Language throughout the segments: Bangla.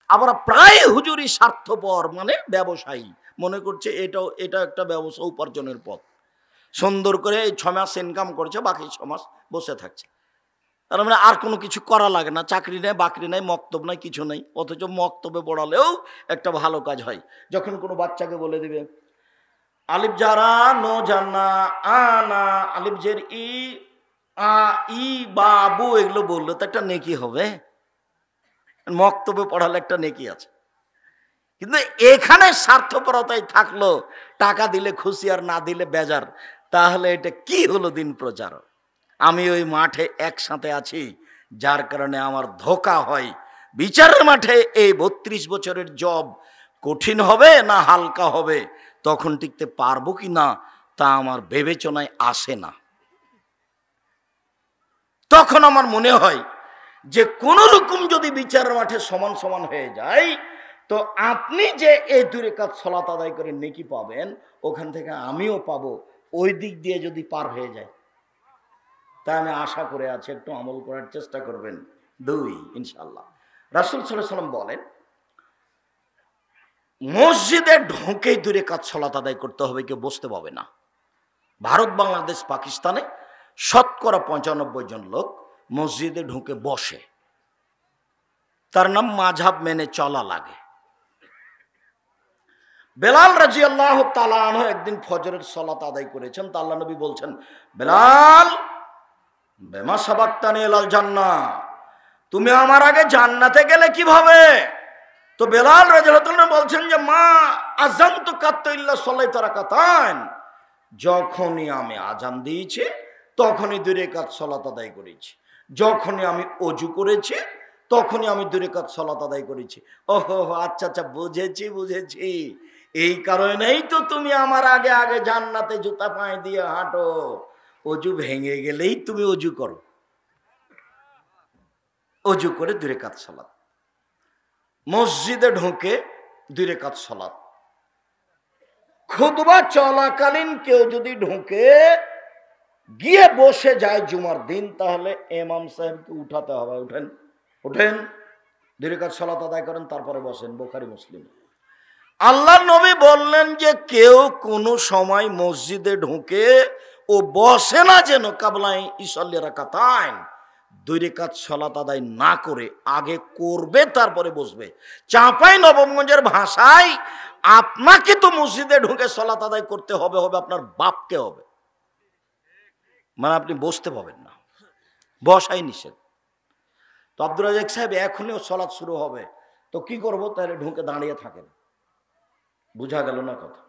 আবার প্রায় হুজুরি স্বার্থপর, মানে ব্যবসায়ী, মনে করছে এটা একটা ব্যবসা, উপার্জনের পথ। সুন্দর করে এই 6 মাস ইনকাম করছে, বাকি 6 মাস বসে থাকছে। তার মানে আর কোনো কিছু করা লাগে না, চাকরি নেই, বাকরি নেই, মক্তব নাই, কিছু নেই। অথচ মক্তবে পড়ালেও একটা ভালো কাজ হয়। যখন কোনো বাচ্চাকে বলে দিবে আলিফ জারা নো জান্না আনা, আলিফ জের ই আ ই বাবু, এগুলো বললো তো একটা নেকি হবে। মক্তবে পড়ালে একটা নেকি আছে। কিন্তু এখানে স্বার্থপরতাই থাকলো, টাকা দিলে খুশি আর না দিলে বেজার। তাহলে এটা কি হলো দিন প্রচার? আমি ওই মাঠে একসাথে আছি, যার কারণে আমার ধোঁকা হয়। বিচারের মাঠে এই 32 বছরের জব কঠিন হবে না হালকা হবে, তখন টিকতে পারবো কি না তা আমার বিবেচনায় আসে না। তখন আমার মনে হয় যে কোন রকম যদি বিচারের মাঠে সমান সমান হয়ে যায়, তো আপনি যে এই 2 রাকাত সালাত আদায় করে নেকি পাবেন, ওখান থেকে আমিও পাবো। ওই দিক দিয়ে যদি পার হয়ে যায়, তাই আমি আশা করে আছি একটু আমল করার চেষ্টা করবেন। 2, ইনশাআল্লাহ। রাসূল সাল্লাল্লাহু আলাইহি ওয়াসাল্লাম বলেন, মসজিদে ঢোকে 2 রাকাত সালাত আদায় করতে হবে, কেউ বসতে পাবে না। ভারত, বাংলাদেশ, পাকিস্তানে শতকরা 95 জন লোক মসজিদে ঢুকে বসে। তার নাম মাযহাব মেনে চলা লাগে। বেলাল রাদিয়াল্লাহু তাআলা আনহু একদিন ফজরের সালাত আদায় করেছেন। তা আল্লাহ নবী বলছেন, বেলাল বেমা সাবাক্তানি ইলাল জান্নাহ, তুমি আমার আগে জান্নাতে গেলে কিভাবে? তো বেলাল রাদিয়াল্লাহু তাআলা বলছেন যে মা আযানতু কাত্তা ইল্লা সাল্লাইতু রাকাতান, যখনই আমি আজান দিয়েছি তখনই 2 রাকাত সালাত আদায় করেছি, যখনই আমি ওযু করেছি তখনই আমি 2 রাকাত সালাত আদায় করেছি। ওহো, আচ্ছা আচ্ছা, বুঝেছি বুঝেছি, এই কারণেই তো তুমি আমার আগে আগে জান্নাতে জুতা পায়ে দিয়ে হাঁটো। ওযু ভেঙে গেলেই তুমি ওযু করো, ওযু করে 2 রাকাত সালাত। মসজিদে ঢোকে 2 রাকাত সালাত। খুতবা চলাকালীন কেউ যদি ঢোকে গিয়ে বসে যায় জুমার দিন, তাহলে ইমাম সাহেবকে উঠাতে হবে, উঠেন উঠেন, 2 রাকাত সালাত আদায় করেন, তারপরে বসেন। বুখারী মুসলিম। আল্লাহর নবী বললেন যে কেউ কোনো সময় মসজিদে ঢোকে ও বসে না যেন কাবলাই ইসাল্লি রাকাতাইন, 2 রাকাত সালাত আদায় না করে আগে করবে তারপরে বসবে। চাঁপাই নবমগঞ্জের ভাষায় আপনাকে তো মসজিদে ঢুকে সালাত আদায় করতে হবে, হবে আপনার বাপকে হবে, মানে আপনি বসতে পাবেন না, বসাই নিষেধ। তো আব্দুর রাজ্জাক সাহেব এখনই সালাত শুরু হবে, তো কি করব? তাহলে ঢুকে দাঁড়িয়ে থাকেন। বুঝা গেল না কথা?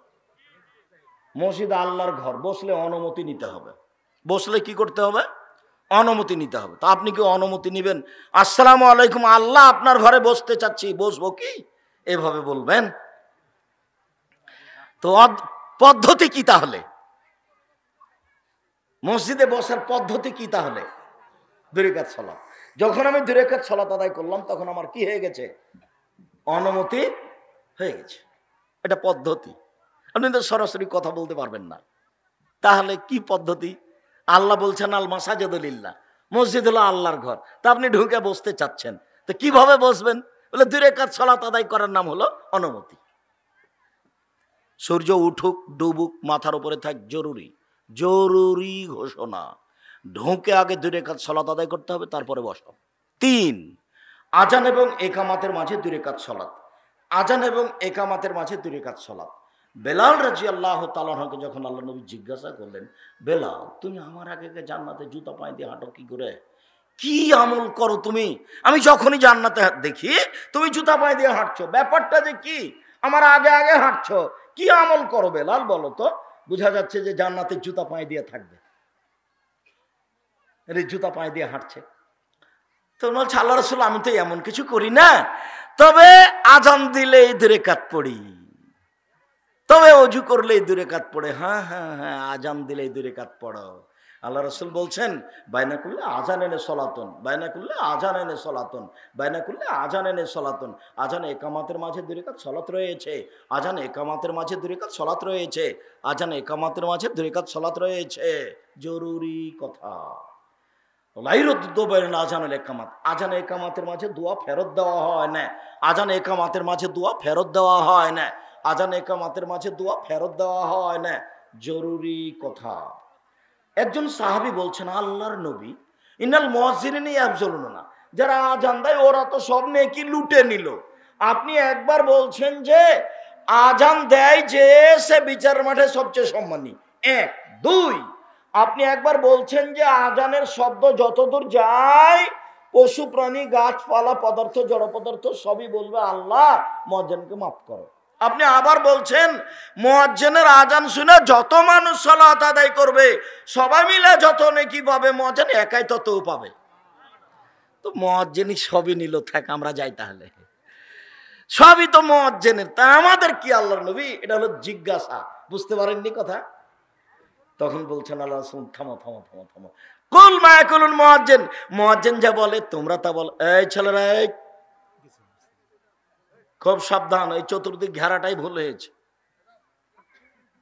মসজিদ আল্লাহর ঘর, বসলে অনুমতি নিতে হবে। বসলে কি করতে হবে? অনুমতি নিতে হবে। তা আপনি কি অনুমতি নেবেন? আসসালামু আলাইকুম, আল্লাহ আপনার ঘরে বসতে চাচ্ছি, বসবো কি? এভাবে বলবেন? তো পদ্ধতি কি তাহলে? মসজিদে বসার পদ্ধতি কি তাহলে? 2 রাকাত সালাত। যখন আমি 2 রাকাত সালাত আদায় করলাম, তখন আমার কি হয়ে গেছে? অনুমতি হয়ে গেছে। এটা পদ্ধতি। আপনি তো সরাসরি কথা বলতে পারবেন না, তাহলে কি পদ্ধতি? আল্লাহ বলছেন আল মাসাজিদু লিল্লাহ, মসজিদ হলো আল্লাহর ঘর। তা আপনি ঢুকে বসতে চাচ্ছেন, তো কিভাবে বসবেন? বলে 2 রাকাত সালাত আদায় করার নাম হলো অনুমতি। সূর্য উঠুক ডুবুক মাথার উপরে থাক জরুরি, জরুরি ঘোষণা। ঢুকে আগে 2 রাকাত সালাত আদায় করতে হবে, তারপরে বসো। 3, আজান এবং একামাতের মাঝে 2 রাকাত সালাত। আজান এবং একামাতের মাঝে 2 রাকাত সালাত। বেলাল রাদিয়াল্লাহু তাআলা আনহুকে যখন আল্লাহ নবী জিজ্ঞাসা করলেন, বেলাল তুমি আমার আগে জান্নাতে জুতা পায়ে দিয়ে হাঁটো কি করে? কি আমল করো তুমি? আমি যখনই জান্নাতে দেখি তুমি জুতা পায়ে দিয়ে হাঁটছো, ব্যাপারটা যে কি? আমার আগে আগে হাঁটছো, কি আমল করো বেলাল বলো তো? বোঝা যাচ্ছে যে জান্নাতে জুতা পায়ে দিয়ে থাকবে, জুতা পায়ে দিয়ে হাঁটছে। তো বলছে আল্লাহ রাসূল আমি তো এমন কিছু করি না, তবে আজান দিলে 2 রাকাত পড়ি, তবে ওযু করলে 2 রাকাত পড়ে। হ্যাঁ হ্যাঁ হ্যাঁ, আজান দিলে 2 রাকাত পড়ো। আল্লাহ রাসূল বলছেন বাইনা করলে আজান এনে সলাতন, বাইনা করলে আজান এনে সলাতন, বাইনা করলে আজান এনে সলাতন। আজান একামাতের মাঝে 2 রাকাত সালাত রয়েছে, আজান একামাতের মাঝে 2 রাকাত সালাত রয়েছে, আজান একামাতের মাঝে 2 রাকাত সালাত রয়েছে। জরুরি কথা। আজান একামাতের মাঝে দোয়া ফেরত দেওয়া হয় না। আজান একামাতের মাঝে দোয়া ফেরত দেওয়া হয় না। আজান একামাতের মাঝে দোয়া ফেরত দেওয়া হয় না। জরুরি কথা। একজন সাহাবী বলছেন, আল্লাহর নবী, ইন্নাল মুয়াজ্জিনিনা ইয়াবজুলুনা, যারা আজান দেয় ওরা তো সব নেকি লুটে নিল। আপনি একবার বলছেন যে আজান দেয় যে সে বিচার মাঠে সবচেয়ে সম্মানী, এক। দুই, আপনি একবার বলছেন যে আজানের শব্দ যতদূর যায় পশু প্রাণী গাছপালা পদার্থ জড় পদার্থ সবই বলবে আল্লাহ মুয়াজ্জিনকে মাফ করো। আপনি আবার বলছেন মুয়াজ্জিনের আজান শুনে যত মানুষ সালাত আদায় করবে সবাই মিলে যত নেকি পাবে, মুয়াজ্জিন একাই তত পাবে। তো মুয়াজ্জিনই সবই নিল, থাক আমরা যাই তাহলে, সবই তো মুয়াজ্জিনের, তা আমাদের কি আল্লাহর নবী? এটা হলো জিজ্ঞাসা। বুঝতে পারেননি কথা? তখন বলছেন আল্লাহ রাসূল, থামো থামো থামো থামো, কুল মা ইয়াকুলুল মুয়াজ্জিন, মুয়াজ্জিন যা বলে তোমরা তা বলো। এই ছেলেরা, এই খুব সাবধান, এই চতুর্দিক ঘেরাটাই ভুল হয়েছে।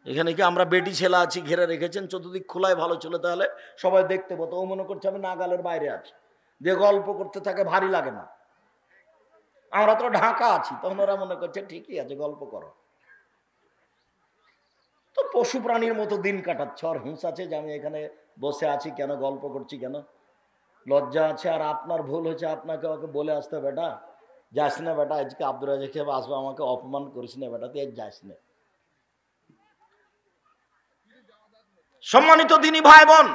এখানে কি আমরা বেটি ছেলে আছি ঘেরে রেখেছেন, চতুর্দিক খোলায় ভালো ছিল, তাহলে সবাই দেখতে পাতো। ও মনে করছে আমি নাগালের বাইরে আছি, দিয়ে গল্প করতে থাকে, ভারী লাগে না। আমরা তো ঢাকা আছি, তখন ওরা মনে করছে ঠিকই আছে, গল্প করো। তো পশু প্রাণীর মতো দিন কাটাচ্ছে, আর হুঁশ আছে যে আমি এখানে বসে আছি কেন, গল্প করছি কেন, লজ্জা আছে। আর আপনার ভুল হয়েছে, আপনাকে ওকে বলে আসতে, বেটা যাস না, বেটা আজকে আব্দুর রাজাক সাহেব আসবো, আমাকে অপমান করিস না বেটা, তুই যাস না। সম্মানিত দিনী ভাই বোন,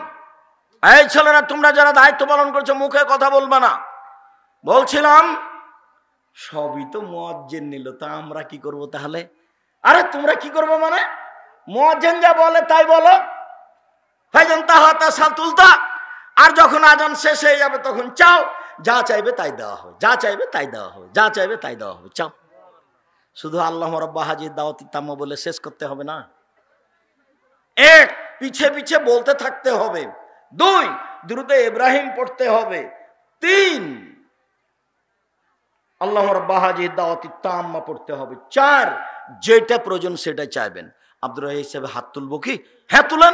এই ছেলেরা তোমরা যারা দায়িত্ব পালন করছো মুখে কথা বলবে না। বলছিলাম সবই তো মুয়াজ্জিন নিল, তা আমরা কি করব তাহলে? আরে তোমরা কি করবে মানে, মুয়াজ্জিন যা বলে তাই বলো। ফাইজান তাহাতা সাতুলতা, আর যখন আজান শেষ হয়ে যাবে তখন চাও, যা চাইবে তাই দেওয়া হবে, যা চাইবে তাই দেওয়া হবে, যা চাইবে তাই দেওয়া হবে, চাও। শুধু আল্লাহ রাব্বুল হাজির দাওয়াতি তাম্মা বলে শেষ করতে হবে না। এক, পিছে পিছে বলতে থাকতে হবে। দুই, দুরূদে ইব্রাহিম পড়তে হবে। তিন, আল্লাহ রাব্বুল হাজির দাওয়াতি তাম্মা পড়তে হবে। চার, যেটা প্রয়োজন সেটা চাইবেন। আব্দুর রাহিম হিসেবে হাত তুলবো কি? হ্যাঁ তুলেন।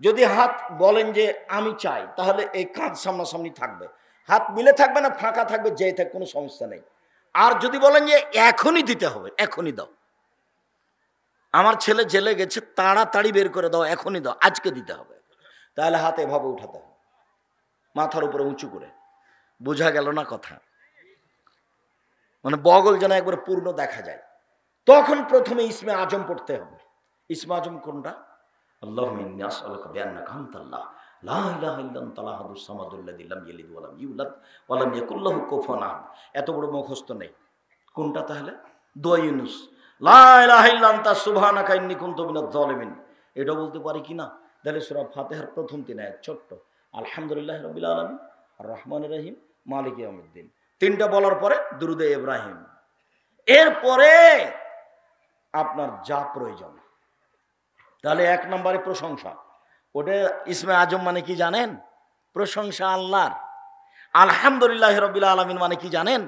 যদি হাত বলেন যে আমি চাই, তাহলে এই কাঁধ সামনাসামনি থাকবে, হাত মিলে থাকবে না, ফাঁকা থাকবে, যেই থাক, কোনো সমস্যা নেই। আর যদি বলেন যে এখনই দিতে হবে, এখনই দাও, আমার ছেলে জেলে গেছে, তাড়াতাড়ি বের করে দাও, এখনই দাও, আজকে দিতে হবে, তাহলে হাত এভাবে উঠাতে হবে, মাথার উপরে উঁচু করে। বোঝা গেল না কথা? মানে বগল যেন একবার পূর্ণ দেখা যায়। তখন প্রথমে ইসমে আজম পড়তে হবে। ইসমে আজম কোনটা? আল্লাহুম্মা ইন্নী আসআলুকা বিআন্নাকা আনতাল্লাহ লা ইলাহা ইল্লা আনতাল আহাদুস সামাদুল্লাযী লাম ইয়ালিদ ওয়া লাম ইউলাদ ওয়া লাম ইয়াকুল লাহু কুফুয়ান আহাদ। এত বড় মুখস্থ নেই। কোনটা তাহলে? দোয়া ইউনূস, লা ইলাহা ইল্লা আনতা সুবহানাকা ইন্নী কুনতু মিনাজ জালিমিন। এটা বলতে পারি কি না? তাহলে সূরা ফাতিহার প্রথম 3 আয়াত ছোট্ট, আলহামদুলিল্লাহি রাব্বিল আলামিন আর রহমানির রহিম মালিকি ইয়াউমিদ্দিন, তিনটা বলার পরে দুরূদে ইব্রাহিম। এরপরে আপনার যা প্রয়োজন। তাহলে এক নম্বরে প্রশংসা। ওটা ইসমে আজম মানে কি জানেন? প্রশংসা আল্লাহর। আলহামদুলিল্লাহ রাব্বিল আলামিন মানে কি জানেন?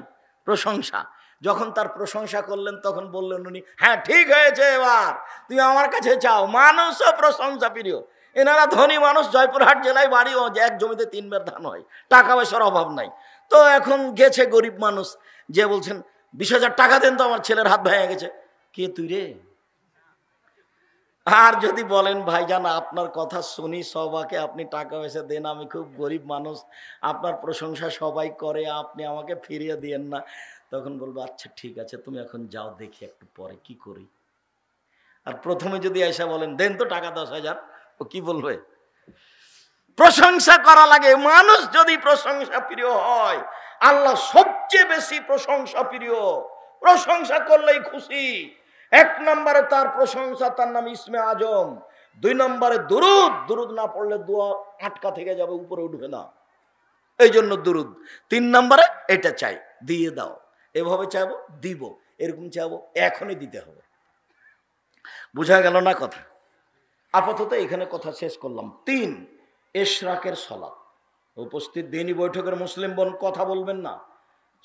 প্রশংসা। যখন তার প্রশংসা করলেন তখন বললেন উনি, হ্যাঁ ঠিক হয়েছে, এবার তুমি আমার কাছে চাও। মানুষও প্রশংসা প্রিয়। এনারা ধনী মানুষ, জয়পুরহাট জেলায় বাড়ি, এক জমিতে 3 বের ধান হয়, টাকা পয়সার অভাব নাই। তো এখন গেছে গরিব মানুষ, যে বলছেন 20,000 টাকা দেন তো, আমার ছেলের হাত ভেঙে গেছে। কে তুই রে? আর যদি বলেন ভাইজান আপনার কথা শুনি সবাকে, আপনি টাকা পয়সা দেন, আমি খুব গরিব মানুষ, আপনার প্রশংসা সবাই করে, আপনি আমাকে ফিরিয়ে দিয়েন না, তখন বলবো আচ্ছা ঠিক আছে, তুমি এখন যাও, দেখি একটু পরে কি করি। আর প্রথমে যদি এসে বলেন দেন তো টাকা 10,000, ও কি বলবে? প্রশংসা করা লাগে। মানুষ যদি প্রশংসা প্রিয় হয়, আল্লাহ সবচেয়ে বেশি প্রশংসা প্রিয়। প্রশংসা করলেই খুশি। 1 নম্বরে তার প্রশংসা, তার নাম ইসমে আজম। 2 নম্বরে দুরুদ, দুরুদ না পড়লে দোয়া আটকা থেকে যাবে, উপরে উঠবে না, এই জন্য দুরুদ। 3 নম্বরে এটা চাই, দিয়ে দাও, এভাবে চাইবো দিব, এরকম চাইবো, এখনই দিতে হবে। বোঝা গেল না কথা? আপাতত এখানে কথা শেষ করলাম। 3, ইশরাকের সালাত। উপস্থিত দিনী বৈঠকের মুসলিম বোন, কথা বলবেন না,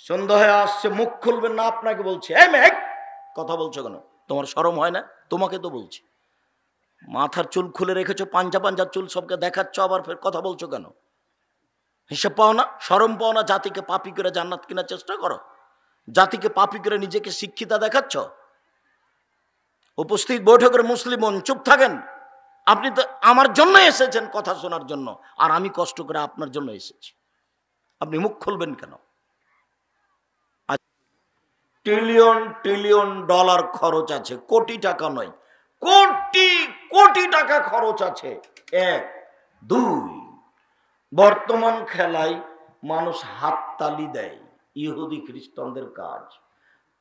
সন্দেহ আসছে, মুখ খুলবেন না। আপনাকে বলছি, এই মেঘ, কথা বলছো কেন? তোমার শরম হয় না? তোমাকে তো বলছি, মাথার চুল খুলে রেখেছো, পাঞ্জা পাঞ্জার চুল সবকে দেখাচ্ছ, আবার ফের কথা বলছো কেন? হিসাব পাও না, শরম পাও না? জাতিকে পাপী করে জান্নাত কেনার চেষ্টা করো, জাতিকে পাপী করে নিজেকে শিক্ষিতা দেখাচ্ছ। উপস্থিত বৈঠকের মুসলিম চুপ থাকেন। আপনি তো আমার জন্য এসেছেন কথা শোনার জন্য, আর আমি কষ্ট করে আপনার জন্য এসেছি। আপনি মুখ খুলবেন কেন? ট্রিলিয়ন ট্রিলিয়ন ডলার খরচ আছে, কোটি টাকা নয়, কোটি কোটি টাকা খরচ আছে। এক। দুই, বর্তমান খেলায় মানুষ হাততালি দেয়, ইহুদি খ্রিস্টানদের কাজ।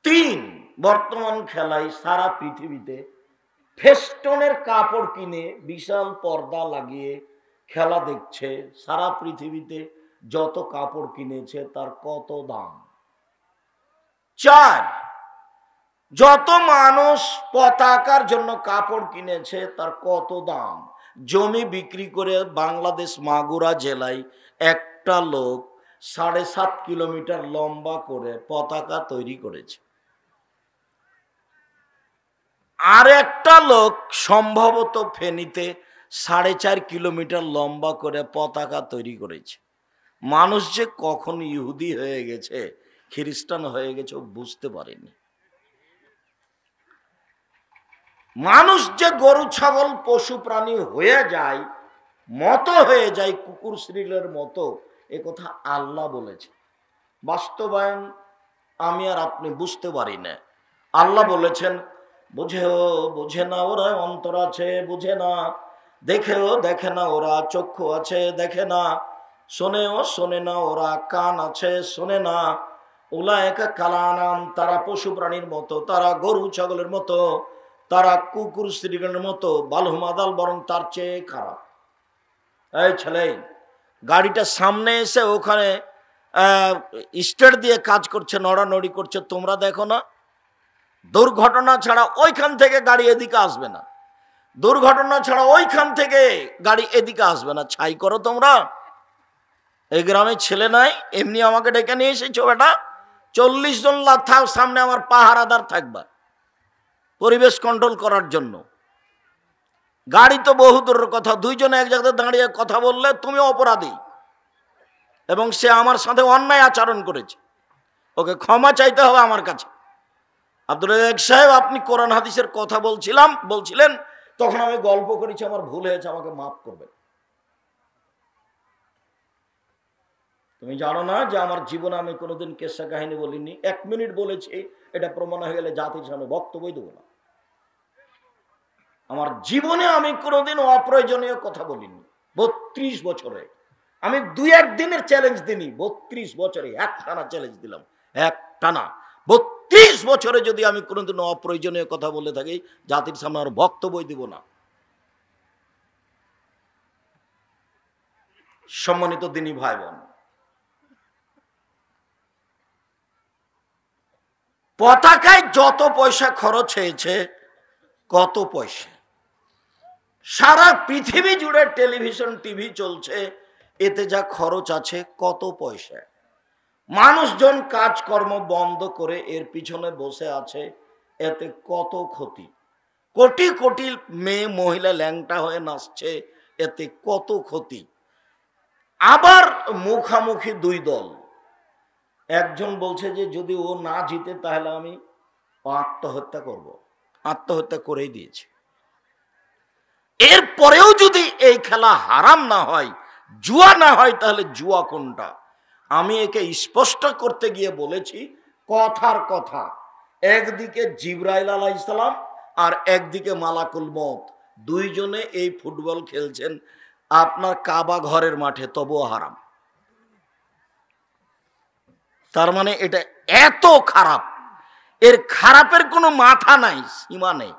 তিন, বর্তমান খেলায় সারা পৃথিবীতে ফেস্টনের কাপড় কিনে বিশাল পর্দা লাগিয়ে খেলা দেখছে। সারা পৃথিবীতে যত কাপড় কিনেছে তার কত দাম। চার, যত মানুষ পতাকার জন্য কাপড় কিনেছে তার কত দাম। জমি বিক্রি করে বাংলাদেশ মাগুরা জেলায় একটা লোক 7.5 কিলোমিটার লম্বা করে পতাকা তৈরি করেছে। আর একটা লোক সম্ভবত ফেনীতে 4.5 কিলোমিটার লম্বা করে পতাকা তৈরি করেছে। মানুষ যে কখন ইহুদি হয়ে গেছে, খ্রিস্টান হয়ে গেছে বুঝতে পারেনি। মানুষ যে গরু ছাগল পশু প্রাণী হয়ে যায়, মতো হয়ে যায় কুকুর শ্রীলের মতো, এ কথা আল্লাহ বলেছে। বাস্তবায়ন আমি আর আপনি বুঝতে পারি না। আল্লাহ বলেছেন, বুঝেও বোঝে না ওরা, অন্তর আছে বুঝে না, দেখেও দেখে না ওরা, চক্ষু আছে দেখে না, শোনেও শোনে না ওরা, কান আছে শোনে না। উলায়েকা কালানাম, তারা পশু প্রাণীর মতো, তারা গরু ছাগলের মতো, তারা কুকুর শ্রীগণের মতো, বালহুমাদাল, বরং তার চেয়ে খারাপ। এই ছেলে, গাড়িটা সামনে এসে ওখানে স্টার্ট দিয়ে কাজ করছে, নড়ানড়ি করছে, তোমরা দেখো না? দুর্ঘটনা ছাড়া ওইখান থেকে গাড়ি এদিকে আসবে না, দুর্ঘটনা ছাড়া ওইখান থেকে গাড়ি এদিকে আসবে না। ছাই করো তোমরা। এই গ্রামে ছেলে নাই, এমনি আমাকে ডেকে নিয়ে এসেছো বেটা, 40 জন থাক সামনে, আমার পাহারাদার থাকবা পরিবেশ কন্ট্রোল করার জন্য। গাড়ি তো বহু দূরের কথা, দুইজনে এক জায়গায় দাঁড়িয়ে কথা বললে তুমি অপরাধী, এবং সে আমার সাথে অন্যায় আচরণ করেছে, ওকে ক্ষমা চাইতে হবে আমার কাছে। আব্দুল রাজ্জাক সাহেব, আপনি কোরআন হাদিসের কথা বলছিলেন, তখন আমি গল্প করেছি, আমার ভুল হয়েছে, আমাকে মাফ করবেন। তুমি জানো না যে আমার জীবনে আমি কোনোদিন কেসা কাহিনী বলিনি। 1 মিনিট বলেছি, এটা প্রমাণ হয়ে গেলে জাতির সামনে বক্তব্যই দেবো না। আমার জীবনে আমি কোনোদিন অপ্রয়োজনীয় কথা বলিনি। 32 বছরে আমি 2-1 দিনের চ্যালেঞ্জ দিইনি, 32 বছরে একটানা চ্যালেঞ্জ দিলাম, একটানা 32 বছরে যদি আমি কোনোদিন অপ্রয়োজনীয় কথা বলে থাকি, জাতির সামনে আর বক্তব্যই দিব না। সম্মানিত দিনী ভাই বোন, পতাকায় যত পয়সা খরচ হয়েছে, কত পয়সা সারা পৃথিবী জুড়ে টেলিভিশন টিভি চলছে, এতে যা খরচ আছে কত পয়সা। মানুষজন কাজকর্ম বন্ধ করে এর পিছনে বসে আছে, এতে কত ক্ষতি। কোটি কোটি মেয়ে মহিলা ল্যাংটা হয়ে নাচছে, এতে কত ক্ষতি। আবার মুখামুখি দুই দল, একজন বলছে যে যদি ও না জিতে তাহলে আমি আত্মহত্যা করব, আত্মহত্যা করেই দিয়েছে। এরপরেও যদি এই খেলা হারাম না হয়, জুয়া না হয়, তাহলে জুয়া কোনটা? আমি একে স্পষ্ট করতে গিয়ে বলেছি, কথার কথা, একদিকে জিবরাইল আলাইহিস সালাম আর একদিকে মালাকুল মউত, দুইজনে এই ফুটবল খেলছেন আপনার কাবা ঘরের মাঠে, তবুও হারাম। তার মানে এটা এত খারাপ, এর খারাপের কোনো মাথা নাই, সীমা নেই।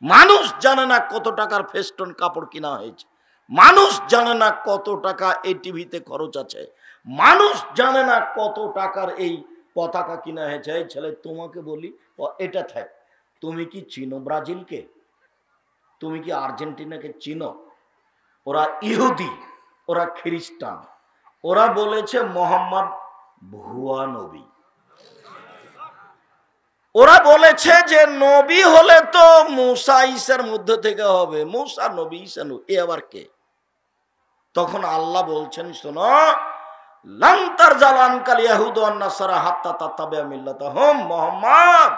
মানুষ জানে না কত টাকার ফেস্টন কাপড় কিনা হয়েছে, মানুষ জানে না কত টাকা এই টিভিতে খরচ আছে, মানুষ জানে না কত টাকার এই পতাকা কিনা হয়েছে। এই ছেলে, তোমাকে বলি, এটা থাক, তুমি কি চিনো ব্রাজিলকে? তুমি কি আর্জেন্টিনাকে চিনো? ওরা ইহুদি, ওরা খ্রিস্টান, ওরা বলেছে মোহাম্মদ ভুয়া নবী। ওরা বলেছে যে নবী হলে তো মুসা ঈসার মধ্য থেকে হবে, মুসা নবী ঈসা নবী, এ আবার কে? তখন আল্লাহ বলছেন, শোনো, লান তারজালা আনকাল ইয়াহুদু ওয়ান নাসারা হাত্তা তাত্তাবিআ মিল্লাতাহুম, মুহাম্মদ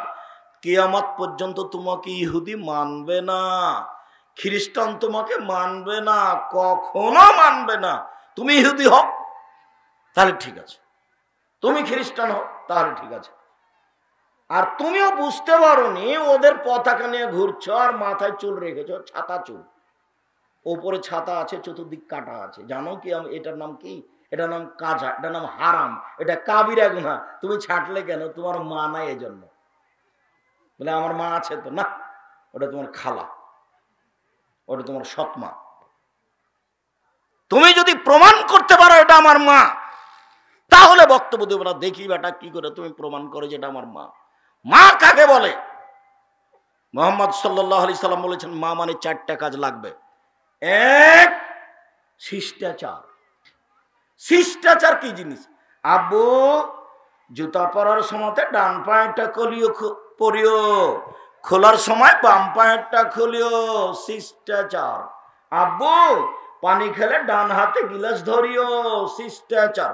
কিয়ামত পর্যন্ত তোমাকে ইহুদি মানবে না, খ্রিস্টান তোমাকে মানবে না, কখনো মানবে না। তুমি ইহুদি হও তাহলে ঠিক আছে, তুমি খ্রিস্টান হও তাহলে ঠিক আছে। আর তুমিও বুঝতে পারোনি ওদের পতাকা নিয়ে ঘুরছো আর মাথায় চুল রেখেছো, ছাতা চুল, ওপরে ছাতা আছে, চতুর্দিক কাটা আছে। জানো কি এটার নাম কি? এটার নাম কাজা, এটার নাম হারাম, এটা কাবিরা গুনাহ। তুমি ছাটলে কেন? তোমার মা নাই এজন্য। বলে আমার মা আছে তো না, ওটা তোমার খালা, ওটা তোমার সৎমা। তুমি যদি প্রমাণ করতে পারো এটা আমার মা, তাহলে বক্তব্য দেবো না। দেখি বেটা কি করে তুমি প্রমাণ করো যে এটা আমার মা। মা কাকে বলে? মুহাম্মদ সাল্লাল্লাহু আলাইহি সাল্লাম বলেছেন মা মানে 4টা কাজ লাগবে। এক, শিষ্টাচার। শিষ্টাচার কি জিনিস? আব্বু জুতা পরার সময় ডান পায়েরটা পরিও, খোলার সময় বাম পায়েরটা খুলিও, শিষ্টাচার। আব্বু পানি খেলে ডান হাতে গিলাস ধরিও, শিষ্টাচার।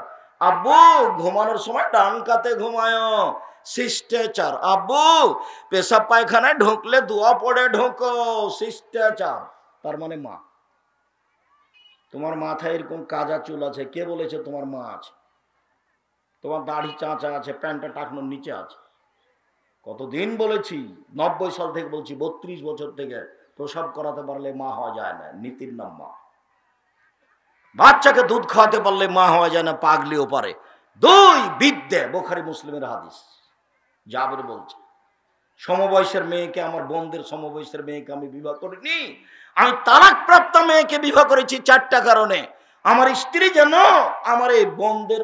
আব্বু ঘুমানোর সময় ডান কাতে ঘুমায়, শিষ্টাচার। আব্বু পেশাব পায়খানায় ঢুকলে দোয়া পড়ে ঢোকো, শিষ্টাচার। তার মানে মা। তোমার মাথায় এরকম কাজা চুল আছে, কে বলেছে তোমার মা আছে? তোমার দাড়ি চাঁচা আছে, প্যান্টটা টাকনোর নিচে আছে। কতদিন বলেছি, 90 সাল থেকে বলছি, 32 বছর থেকে, প্রসব করাতে পারলে মা হওয়া যায় না, নীতির নাম মা। বাচ্চাকে দুধ খাওয়াতে পারলে মা হওয়া যায় না, পাগলিও পারে। 2 বিদ্যে, বুখারী মুসলিমের হাদিস। জাবের বলছে সমবয়সের মেয়েকে, আমার বোনদের সমবয়সের মেয়েকে আমি বিবাহ করিনি, আমি তালাকপ্রাপ্ত মেয়েকে বিবাহ করেছি 4টা কারণে। আমার স্ত্রী যেন আমার এই বোনদের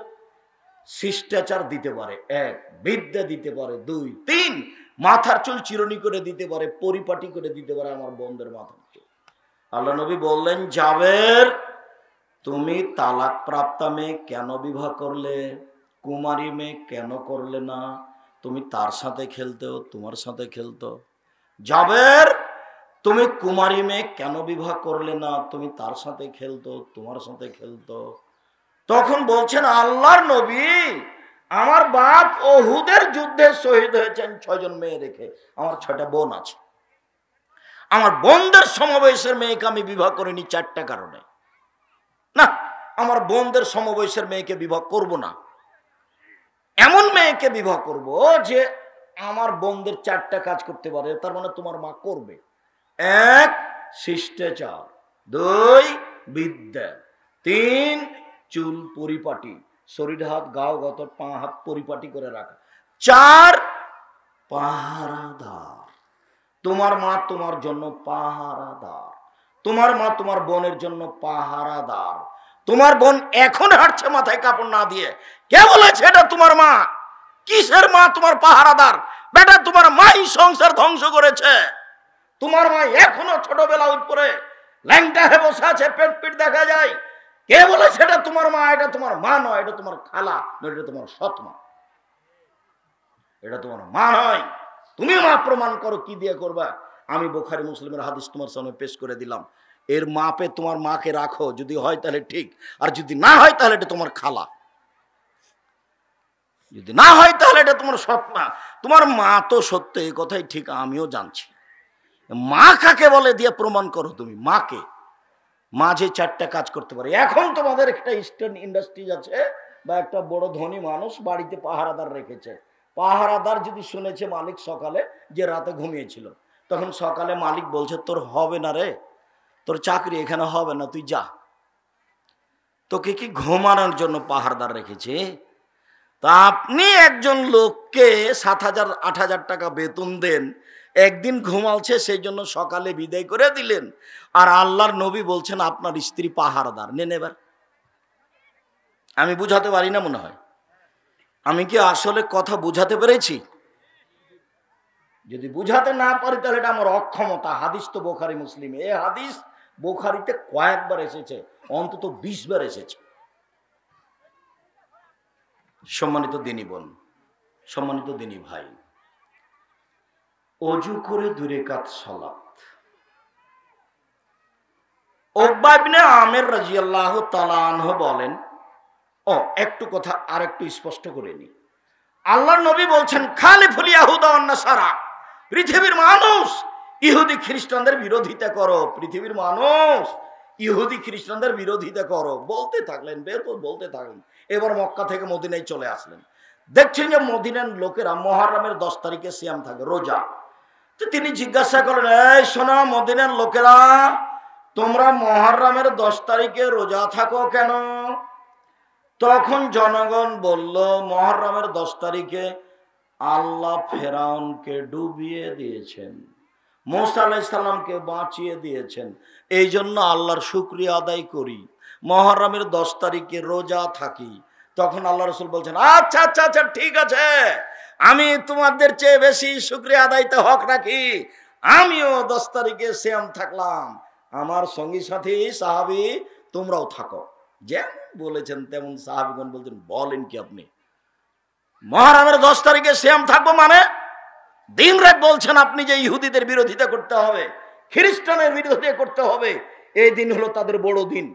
শিষ্টাচার দিতে পারে, 1 বিদ্যা দিতে পারে, 2 3 মাথার চুল চিরুনি করে দিতে পারে, পরিপাটি করে দিতে পারে আমার বোনদের মাথার চুল। আল্লাহ নবী বললেন জাবের তুমি তালাকপ্রাপ্ত মেয়ে কেন বিবাহ করলে? কুমারী মেয়ে কেন করলে না? তুমি তার সাথে খেলতো, তোমার সাথে খেলতো। জাবের তুমি কুমারী মেয়ে কেন বিবাহ করলে না? তুমি তার সাথে খেলতো, তোমার সাথে খেলতো। তখন বলছেন আল্লাহর নবী আমার বাপ উহুদের যুদ্ধে শহীদ হয়েছেন 6 জন মেয়ে রেখে, আমার 6টা বোন আছে। আমার বোনদের সমবয়সের মেয়েকে আমি বিবাহ করিনি 4টা কারণে। না, আমার বোনদের সমবয়সের মেয়েকে বিবাহ করব না, এমন মেয়েকে বিবাহ করব যে আমার বোনদের 4টা কাজ করতে পারে। তার মানে তোমার মা করবে। 1 শিষ্টাচার, 2 বিদ্যা, 3 চুল পরিপাটি, শরীর হাত গাও গত পা হাত পরিপাটি করে রাখা, 4 পাহারাদার। তোমার মা তোমার জন্য পাহারাদার, তোমার মা তোমার বোনের জন্য পাহারাদার। তোমার বোন এখন হাঁটছে মাথায় কাপড় না দিয়ে, কে বলেছে এটা তোমার মা? কিসের মা তোমার পাহারাদার? বেটা তোমার মাই সংসার ধ্বংস করেছে। তোমার মা এখনো ছোটবেলা উপরে ল্যাংটা হয়ে বসে আছে, পেট পিট দেখা যায়। কে বলেছে এটা তোমার মা? এটা তোমার মা নয়, এটা তোমার খালা, এটা তোমার সৎ মা, এটা তোমার মা নয়। তুমি মা প্রমাণ করো, কি দিয়ে করবা? আমি বুখারী মুসলিমের হাদিস তোমার সামনে পেশ করে দিলাম। এর মাপে তোমার মাকে রাখো, যদি হয় তাহলে ঠিক, আর যদি না হয় তাহলে এটা তোমার খালা, যদি না হয় তাহলে এটা তোমার সৎ মা। তোমার মা তো সত্য, এই কথাই ঠিক, আমিও জানছি। মা কাকে বলে দিয়ে প্রমাণ করো তুমি মাকে। মা যে 4টা কাজ করতে পারে। এখন তোমাদের একটা ইস্টার্ন ইন্ডাস্ট্রিজ আছে বা একটা বড় ধনী মানুষ বাড়িতে পাহারাদার রেখেছে। পাহারাদার যদি শুনেছে মালিক সকালে যে রাতে ঘুমিয়েছিল, তখন সকালে মালিক বলছে তোর হবে না রে, তোর চাকরি এখানে হবে না, তুই যা। তোকে কি ঘুমানোর জন্য পাহারাদার রেখেছে? তা আপনি একজন লোককে 7,000 8,000 টাকা বেতন দেন, একদিন ঘুমালছে সেই জন্য সকালে বিদায় করে দিলেন, আর আল্লাহর নবী বলছেন আপনার স্ত্রী পাহারাদার। নেন এবার। আমি বুঝাতে পারি না মনে হয়? আমি কি আসলে কথা বুঝাতে পেরেছি? যদি বুঝাতে না পারি তাহলে এটা আমার অক্ষমতা। হাদিস তো বুখারী মুসলিমে, এই হাদিস বুখারীতে কয়েকবার এসেছে, অন্তত 20 বার এসেছে। সম্মানিত দিনী বোন, সম্মানিত দিনী ভাই, অজু করে 2 রাকাত সালাত। উকবা ইবনে আমির রাদিয়াল্লাহু তাআলা আনহু বলেন ও একটু কথা আর একটু স্পষ্ট করে নি। আল্লাহর নবী বলছেন খালিফুল ইয়াহুদা ওয়ান নাসারা, পৃথিবীর মানুষ ইহুদি খ্রিস্টানদের বিরোধিতা করো, পৃথিবীর মানুষ ইহুদি খ্রিস্টানদের বিরোধিতা করো। বলতে থাকলেন, বেরপর বলতে থাকলেন। এবার মক্কা থেকে মদিনায় চলে আসলেন। দেখছেন যে মদিনার লোকেরা মুহররমের 10 তারিখে সিয়াম থাকে, রোজা। তো তিনি জিজ্ঞাসা করেন, এই শোনো মদিনার লোকেরা, তোমরা মুহররমের 10 তারিখে রোজা থাকো কেন? তখন জনগণ বলল, মুহররমের 10 তারিখে আল্লাহ ফেরাউনকে ডুবিয়ে দিয়েছেন, মুসা আলাইহিস সালামকে বাঁচিয়ে দিয়েছেন, এই জন্য আল্লাহর শুকরিয়া আদায় করি, মুহররমের 10 তারিখে রোজা থাকি। তখন আল্লাহ রাসূল বলছেন, আচ্ছা আচ্ছা আচ্ছা ঠিক আছে, আমি তোমাদের চেয়ে বেশি শুকরিয়া আদায়তে হক রাখি, আমিও 10 তারিখে সিয়াম থাকলাম, আমার সঙ্গী সাথী সাহাবী তোমরাও থাকো। যেমন বলেছেন তেমন সাহাবীগণ বলছেন, বলেন কি আপনি, মুহররমের 10 তারিখে সিয়াম থাকবো মানে? দিন রাত বলছেন আপনি যে ইহুদিদের বিরোধিতা করতে হবে, খ্রিস্টানের বিরোধিতা করতে হবে। এই দিন হলো তাদের বড় দিন,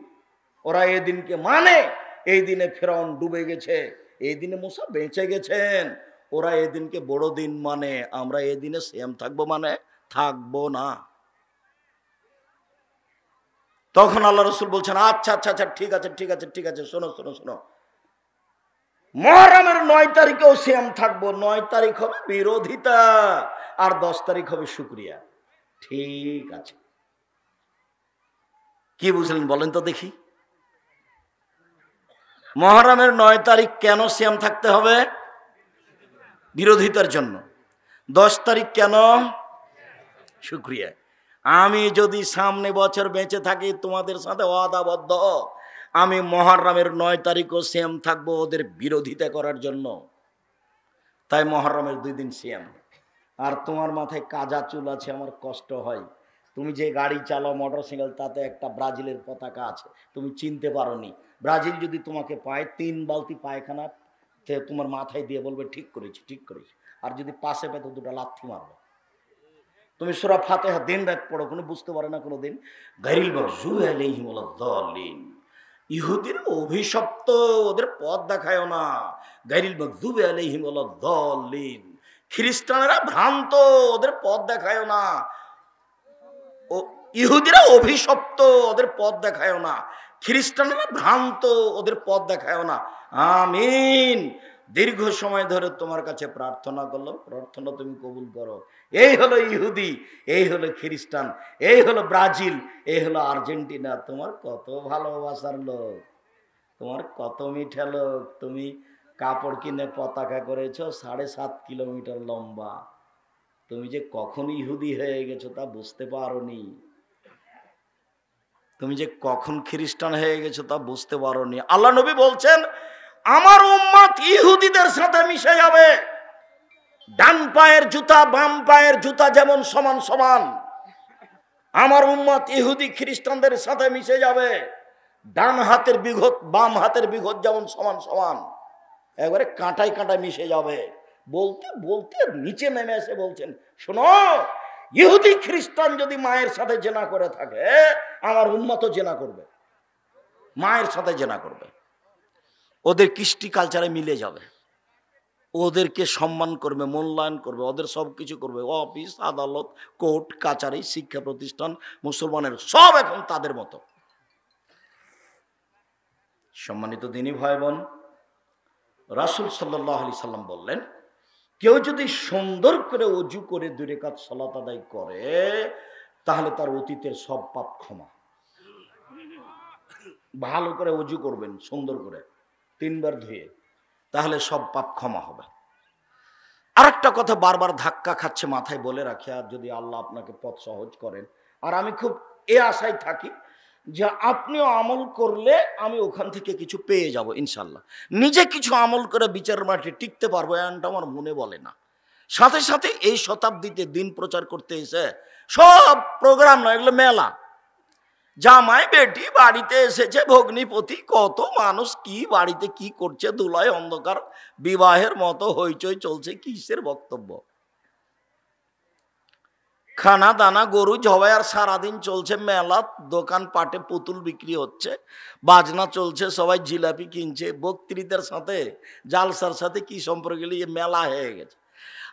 ওরা এই দিনকে মানে। এই দিনে ফেরাউন ডুবে গেছে, এই দিনে মুসা বেঁচে গেছেন, ওরা এই দিনকে বড় দিন মানে, আমরা এই দিনে সিয়াম থাকবো মানে থাকবো না। তখন আল্লাহ রাসূল বলছেন, আচ্ছা আচ্ছা আচ্ছা ঠিক আছে ঠিক আছে ঠিক আছে, শোনো শোনো শোনো, মুহররমের 9 তারিখেও সিয়াম থাকবো। 9 তারিখ হবে বিরোধিতা আর 10 তারিখ হবে শুকরিয়া। ঠিক আছে, কি বুঝলেন বলেন তো দেখি? মুহররমের 9 তারিখ কেন সিয়াম থাকতে হবে? বিরোধিতার জন্য। 10 তারিখ কেন? শুকরিয়া। আমি যদি সামনে বছর বেঁচে থাকি তোমাদের সাথে ওয়াদাবদ্ধ, আমি মুহররমের 9 তারিখও সিয়াম থাকবো ওদের বিরোধিতা করার জন্য। তাই মুহররমের 2 দিন সিয়াম। আর তোমার মাথায় কাজা চুল আছে, আমার কষ্ট হয়। তুমি যে গাড়ি চালাও মোটরসাইকেল, তাতে একটা ব্রাজিলের পতাকা আছে, তুমি চিনতে পারোনি। ব্রাজিল যদি তোমাকে পায় 3 বালতি পায়খানা তোমার মাথায় দিয়ে বলবে ঠিক করেছি ঠিক করেছি, আর যদি পাশে পেত 2টা লাথি মারবে। তুমি সূরা ফাতিহা দিন রাত পড়ো, কোনো বুঝতে পারে না কোনোদিন। গায়রিল মাগযুবি আলাইহিম ওয়ালাদ-দাল্লিন, ইহুদিরা অভিশপ্ত, ওদের পথ দেখায়ও না। গায়রিল মাগযুবি আলাইহিম ওয়ালাদ-দাল্লিন, খ্রিস্টানেরা ভ্রান্ত, ওদের পথ দেখায়ও না। ও ইহুদিরা অভিশপ্ত, ওদের পথ দেখায়ও না। খ্রিস্টানেরা ভ্রান্ত, ওদের পথ দেখায়ও না। আমিন। দীর্ঘ সময় ধরে তোমার কাছে প্রার্থনা করলাম, প্রার্থনা তুমি কবুল করো। এই হলো ইহুদি, এই হলো খ্রিস্টান, এই হলো ব্রাজিল, এই হলো আর্জেন্টিনা। তোমার কত ভালোবাসার লোক, তোমার কত মিঠা লোক। তুমি কাপড় কিনে পতাকা করেছো 7.5 কিলোমিটার লম্বা। তুমি যে কখন ইহুদি হয়ে গেছো তা বুঝতে পারোনি, তুমি যে কখন খ্রিস্টান হয়ে গেছো তা বুঝতে পারোনি। আল্লাহ নবী বলছেন, আমার উম্মত ইহুদিদের সাথে মিশে যাবে। ডান পায়ের জুতা বাম পায়ের জুতা যেমন সমান সমান, আমার উম্মত ইহুদি খ্রিস্টানদের সাথে মিশে যাবে। ডান হাতের বিঘত বাম হাতের বিঘত যেমন সমান সমান, একবারে কাঁটায় কাঁটায় মিশে যাবে। বলতে বলতে নিচে নেমে এসে বলছেন, শোনো, ইহুদি খ্রিস্টান যদি মায়ের সাথে জেনা করে থাকে, আমার উম্মতও জেনা করবে, মায়ের সাথে জেনা করবে। ওদের কৃষ্টি কালচারে মিলে যাবে, ওদেরকে সম্মান করবে, মূল্যায়ন করবে, ওদের সব কিছু করবে। অফিস আদালত কোর্ট কাচারি শিক্ষা প্রতিষ্ঠান মুসলমানের সব এখন তাদের মতো। সম্মানিত দিনী ভাই বোন, রাসূল সাল্লাল্লাহু আলাইহি সাল্লাম বললেন, কেউ যদি সুন্দর করে ওযু করে 2 রাকাত সালাত আদায় করে, তাহলে তার অতীতের সব পাপ ক্ষমা। ভালো করে ওযু করবেন, সুন্দর করে 3 বার ধুয়ে, তাহলে সব পাপ ক্ষমা হবে। আরেকটা কথা বারবার ধাক্কা খাচ্ছে, মাথায় বলে রাখি, আর যদি আল্লাহ আপনাকে পথ সহজ করেন, আর আমি খুব এ আশায় থাকি যে আপনিও আমল করলে আমি ওখান থেকে কিছু পেয়ে যাব ইনশাল্লাহ। নিজে কিছু আমল করে বিচার মাঠে টিকতে পারবো এমনটা আমার মনে বলে না। সাথে সাথে এই শতাব্দীতে দিন প্রচার করতে এসে সব প্রোগ্রাম নয়, এগুলো মেলা। জামাই বেটি বাড়িতে এসেছে, ভগ্নিপতি, কত মানুষ কি বাড়িতে কি করছে, ধুলায় অন্ধকার বিবাহের মতো হইচই চলছে। কিসের বক্তব্য? খানা দানা গরু জবাই আর সারাদিন চলছে মেলা, দোকান পাটে পুতুল বিক্রি হচ্ছে, বাজনা চলছে, সবাই জিলাপি কিনছে। বক্তৃতার সাথে জালসার সাথে কি সম্পর্ক গেলে মেলা হয়ে গেছে।